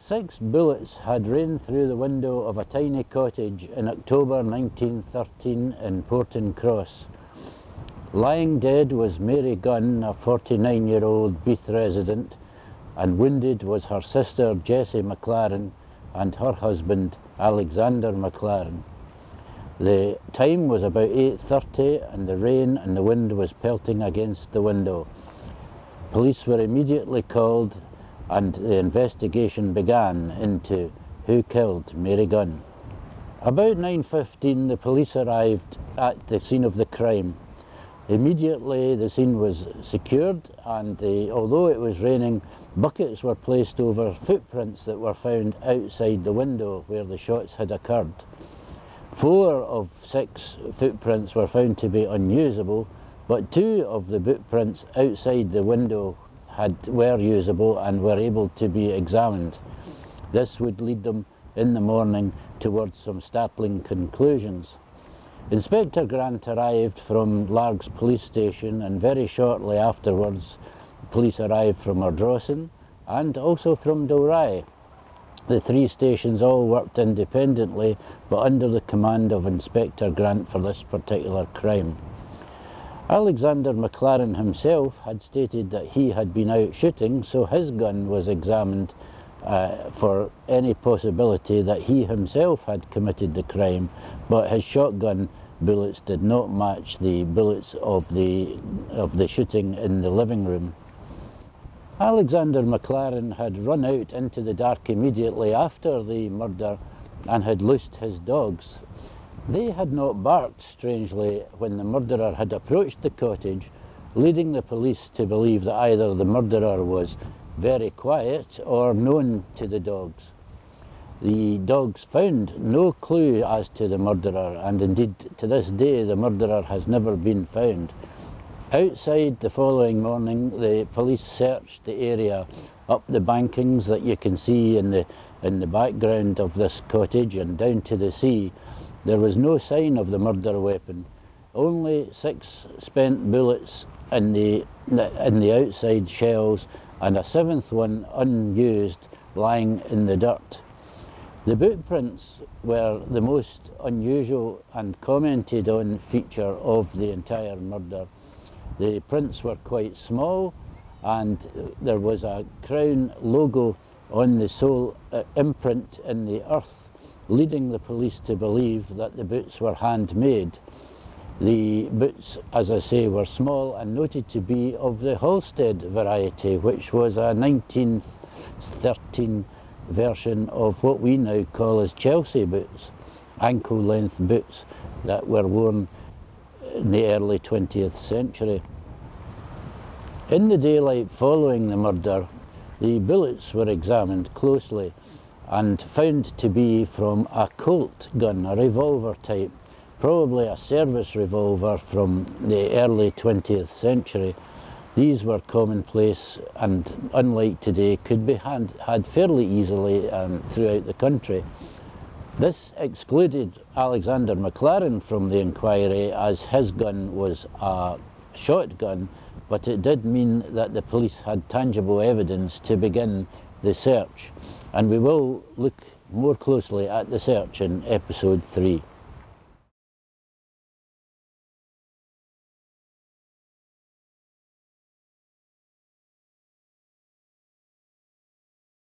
6 bullets had rained through the window of a tiny cottage in October 1913 in Portencross. Lying dead was Mary Gunn, a 49-year-old Beath resident, and wounded was her sister Jessie McLaren and her husband Alexander McLaren. The time was about 8:30 and the rain and the wind was pelting against the window. Police were immediately called and the investigation began into who killed Mary Gunn. About 9:15 the police arrived at the scene of the crime. Immediately the scene was secured and although it was raining, buckets were placed over footprints that were found outside the window where the shots had occurred. 4 of 6 footprints were found to be unusable, but 2 of the footprints outside the window were usable and were able to be examined. This would lead them in the morning towards some startling conclusions. Inspector Grant arrived from Largs police station and very shortly afterwards police arrived from Ardrossan and also from Dalry. The 3 stations all worked independently but under the command of Inspector Grant for this particular crime. Alexander McLaren himself had stated that he had been out shooting, so his gun was examined for any possibility that he himself had committed the crime, but his shotgun bullets did not match the bullets of the shooting in the living room. Alexander McLaren had run out into the dark immediately after the murder and had loosed his dogs. They had not barked, strangely, when the murderer had approached the cottage, leading the police to believe that either the murderer was very quiet or known to the dogs. The dogs found no clue as to the murderer, and indeed to this day the murderer has never been found. Outside the following morning, the police searched the area up the bankings that you can see in the background of this cottage and down to the sea. There was no sign of the murder weapon, only 6 spent bullets in the outside shells and a 7th one unused lying in the dirt. The boot prints were the most unusual and commented on feature of the entire murder. The prints were quite small and there was a Crown logo on the sole imprint in the earth, leading the police to believe that the boots were handmade. The boots, as I say, were small and noted to be of the Halstead variety, which was a 1913 version of what we now call as Chelsea boots, ankle-length boots that were worn in the early 20th century. In the daylight following the murder, the bullets were examined closely and found to be from a Colt gun, a revolver type, probably a service revolver from the early 20th century. These were commonplace and, unlike today, could be had fairly easily throughout the country. This excluded Alexander McLaren from the inquiry as his gun was a shotgun, but it did mean that the police had tangible evidence to begin the search, and we will look more closely at the search in episode 3.